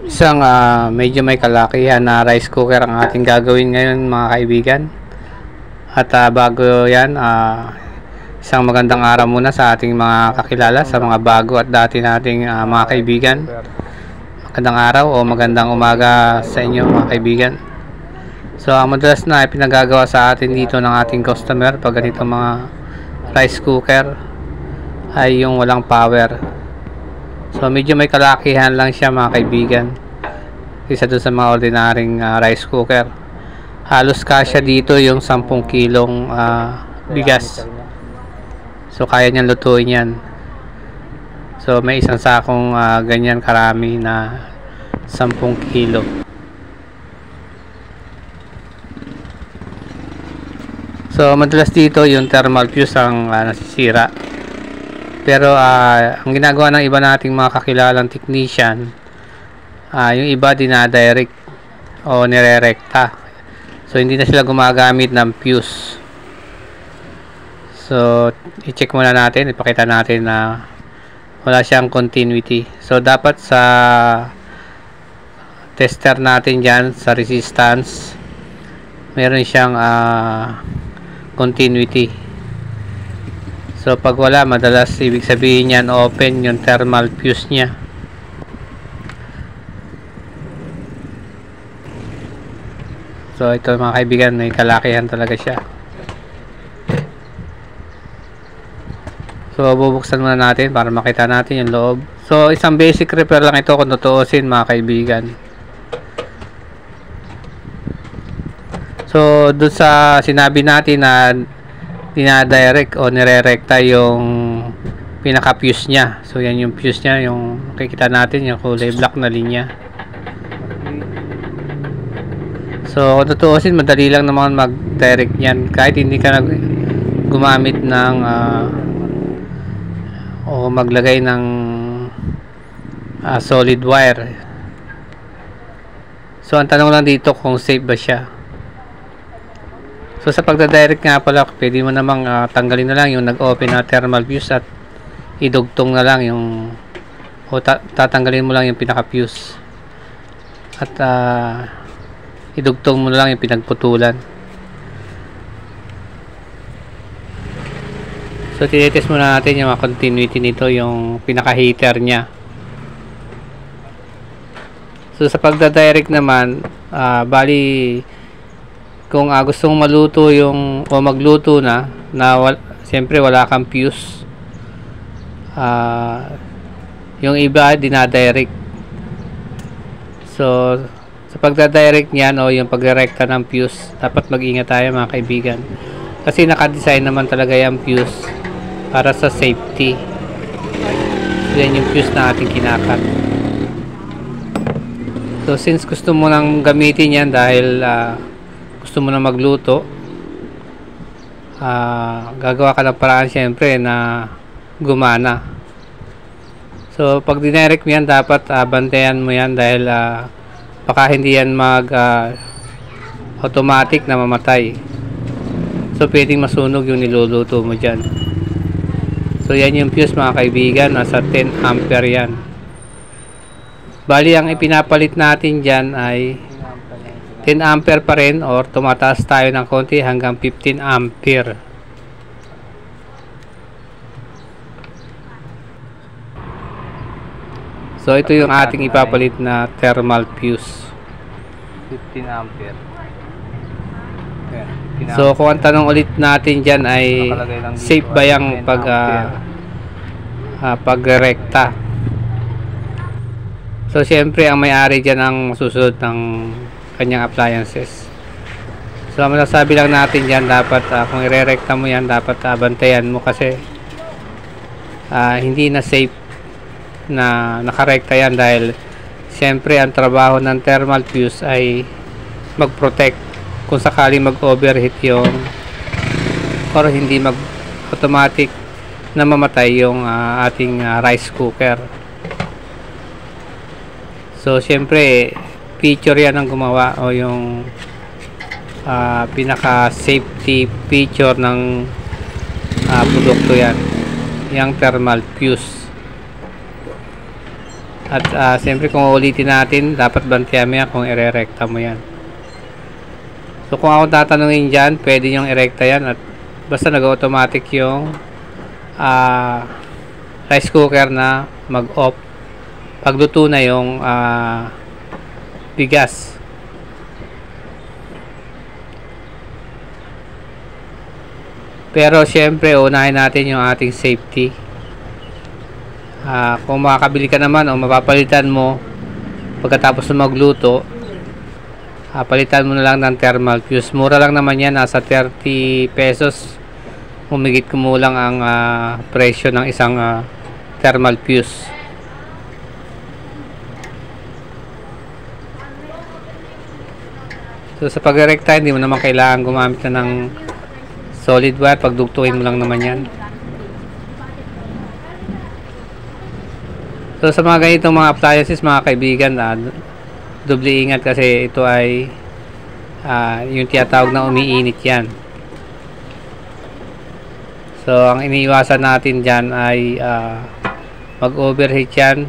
Isang medyo may kalakihan na rice cooker ang ating gagawin ngayon mga kaibigan. At bago yan, isang magandang araw muna sa ating mga kakilala, sa mga bago at dati nating mga kaibigan. Magandang araw o magandang umaga sa inyo mga kaibigan. So ang madalas na pinagagawa sa atin dito ng ating customer pag ganito mga rice cooker ay yung walang power. So medyo may kalakihan lang siya mga kaibigan, isa doon sa mga ordinaryong rice cooker. Halos kasya dito yung 10 kilong bigas. So kaya niyang lutuin yan. So may isang sakong ganyan karami na 10 kilo. So madalas dito yung thermal fuse ang nasisira. Pero ang ginagawa ng iba nating mga kakilalang technician, yung iba dinadirect o nirerekta. So hindi na sila gumagamit ng fuse. So i-check muna natin, ipakita natin na wala siyang continuity. So dapat sa tester natin dyan sa resistance, meron siyang continuity. So pag wala, madalas ibig sabihin yan open yung thermal fuse niya. So ito mga kaibigan, may kalakihan talaga siya. So bubuksan muna natin para makita natin yung loob. So isang basic repair lang ito kung tutuusin mga kaibigan. So doon sa sinabi natin na dinadirect o nirerekta yung pinaka fuse niya. So yan yung fuse niya, yung makikita natin yung kulay black na linya. So kung tutuusin, madali lang naman mag-direct yan kahit hindi ka gumamit ng o maglagay ng solid wire. So ang tanong lang dito kung safe ba siya. So sa pagdadirect nga pala, pwede mo namang tanggalin na lang yung nag-open na thermal fuse at idugtong na lang yung tatanggalin mo lang yung pinaka fuse at idugtong mo na lang yung pinagputulan. So tinitest muna natin yung continuity nito, yung pinaka heater nya. So sa pagdadirect naman, bali kung gusto mong maluto yung o magluto na siyempre wala kang fuse, yung iba dinadirect. So sa pagdadirect niyan o yung pagdirekta ng fuse, dapat mag-ingat tayo mga kaibigan, kasi naka-design naman talaga yung fuse para sa safety. So yan yung fuse na ating kinakat. So since gusto mo nang gamitin yan dahil gusto mo na magluto, gagawa ka ng paraan syempre na gumana. So pag dinirect mo yan, dapat bantayan mo yan dahil baka hindi yan automatic na mamatay. So pwedeng masunog yung niluluto mo dyan. So yan yung fuse mga kaibigan, nasa 10 ampere yan. Bali ang ipinapalit natin dyan ay 10 ampere pa rin, or tumataas tayo ng konti hanggang 15 ampere. So ito yung ating ipapalit na thermal fuse, 15 ampere. So kung ang tanong ulit natin dyan ay safe ba yung pagrekta. So syempre ang may-ari dyan ang susunod ng kanyang appliances. So masasabi lang natin dyan, dapat kung irerekta mo yan, dapat bantayan mo kasi hindi na safe na nakarekta yan, dahil siyempre ang trabaho ng thermal fuse ay mag-protect kung sakaling mag-overheat yung or hindi mag-automatic na mamatay yung ating rice cooker. So siyempre feature yan ang gumawa o yung pinaka safety feature ng produkto yan, yung thermal fuse. At siyempre kung ulitin natin, dapat bantayan mo yan kung ire-recta mo yan. So kung ako tatanungin dyan, pwede nyong i-recta yan at basta nag-automatic yung rice cooker na mag-off pagluto na yung bigas. Pero syempre unahin natin yung ating safety. Kung makakabili ka naman o mapapalitan mo pagkatapos na magluto, palitan mo na lang ng thermal fuse. Mura lang naman yan, nasa 30 pesos humigit kumulang ang presyo ng isang thermal fuse. So sa pagrekta, hindi mo naman kailangan gumamit na ng solid wire, pagdugtuin mo lang naman yan. So sa mga ganitong mga appliances mga kaibigan, doble ingat kasi ito ay yung tinatawag na umiinit yan. So ang iniiwasan natin dyan ay mag overheat yan.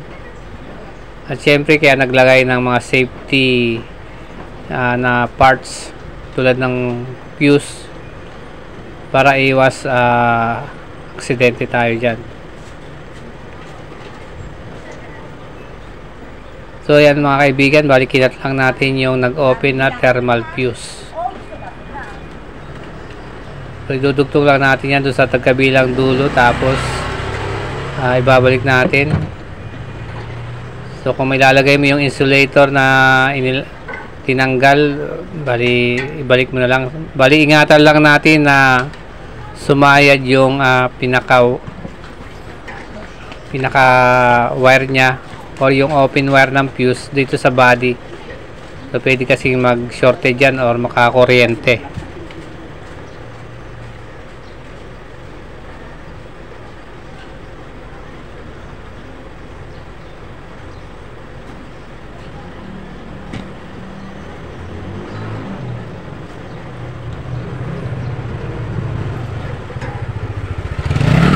At syempre kaya naglagay ng mga safety na parts tulad ng fuse para iwas aksidente tayo dyan. So yan mga kaibigan, balikinat lang natin yung nag-open na thermal fuse. So idudugtong lang natin yan doon sa tagkabilang dulo, tapos ibabalik natin. So kung may lalagay mo yung insulator na tinanggal, ibalik mo na lang. Ingatan lang natin na sumayad yung pinaka wire nya or yung open wire ng fuse dito sa body. So pwede kasi mag shorted dyan or makakuryente.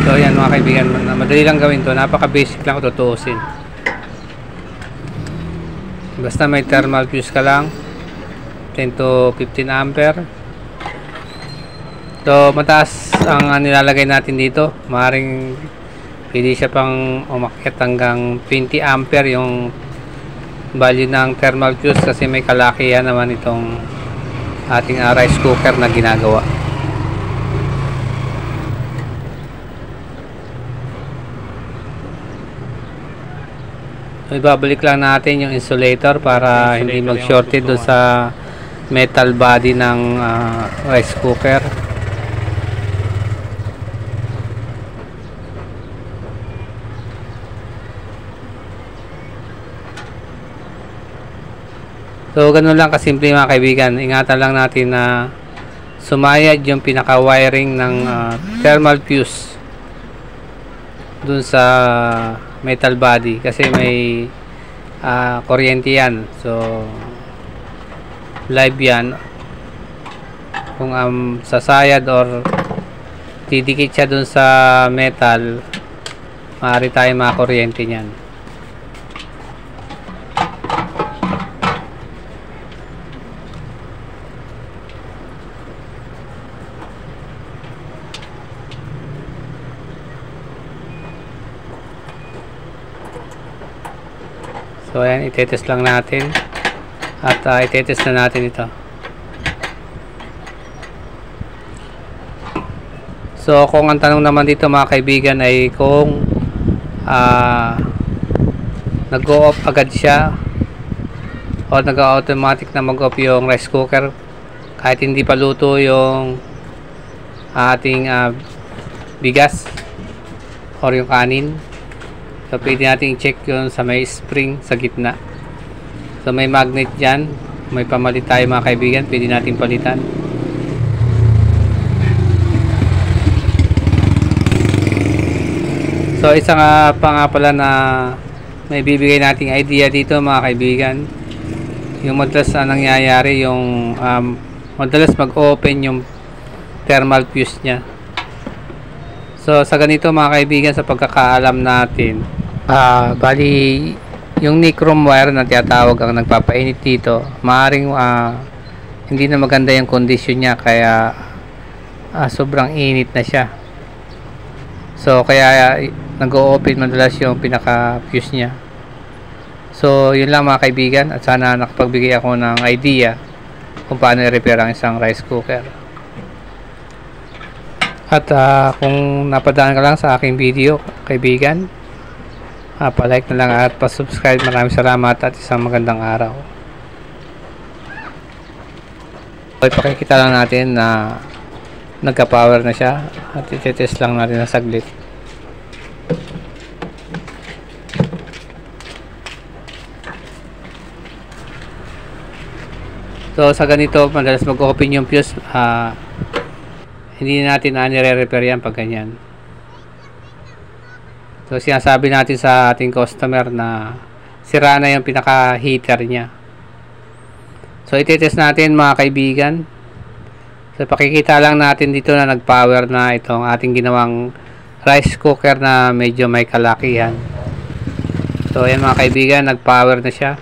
So yan mga kaibigan, madali lang gawin to, napaka basic lang kung tutuusin. Basta may thermal fuse ka lang, 10 to 15 ampere. So mataas ang nilalagay natin dito, maaaring pwede siya pang umakyat hanggang 20 ampere yung value ng thermal fuse kasi may kalakihan naman itong ating rice cooker na ginagawa. So, ibabalik lang natin yung insulator para hindi mag-shorted doon sa metal body ng rice cooker. So ganun lang kasimple mga kaibigan. Ingatan lang natin na sumayad yung pinaka-wiring ng thermal fuse doon sa metal body kasi may kuryente yan. So live yan. Kung sasayad or didikit siya dun sa metal, maaari tayo makakuryente niyan. So ayan, itetest lang natin at itetest na natin ito. So kung ang tanong naman dito mga kaibigan ay kung nag-go off agad siya o nag-automatic na mag-off yung rice cooker kahit hindi pa luto yung ating bigas or yung kanin. So pwede natin i-check yun sa may spring sa gitna. So may magnet dyan, may pamalit tayo mga kaibigan, pwede natin palitan. So isang pa nga pala na may bibigay nating idea dito mga kaibigan, yung madalas nangyayari yung madalas mag-open yung thermal fuse nya. So sa ganito mga kaibigan, sa pagkakaalam natin, bali yung nichrome wire na tinatawag ang nagpapainit dito. Maaring hindi na maganda yung condition niya, kaya sobrang init na siya. So kaya nag-o-open madalas yung pinaka fuse niya. So yun lang mga kaibigan, at sana nakapagbigay ako ng idea kung paano i-repair ang isang rice cooker. At kung napadaan ka lang sa aking video kaibigan, pa-like na lang at pa-subscribe. Maraming salamat at isang magandang araw. Ipakikita lang natin na nagka-power na siya at i-test lang natin na saglit. So sa ganito madalas mag-open yung fuse, hindi natin nire-repair yan pag ganyan. So sinasabi natin sa ating customer na sira na yung pinaka heater niya. So i-test natin mga kaibigan. So pakikita lang natin dito na nag-power na itong ating ginawang rice cooker na medyo may kalakihan. So ayan mga kaibigan, nag-power na siya.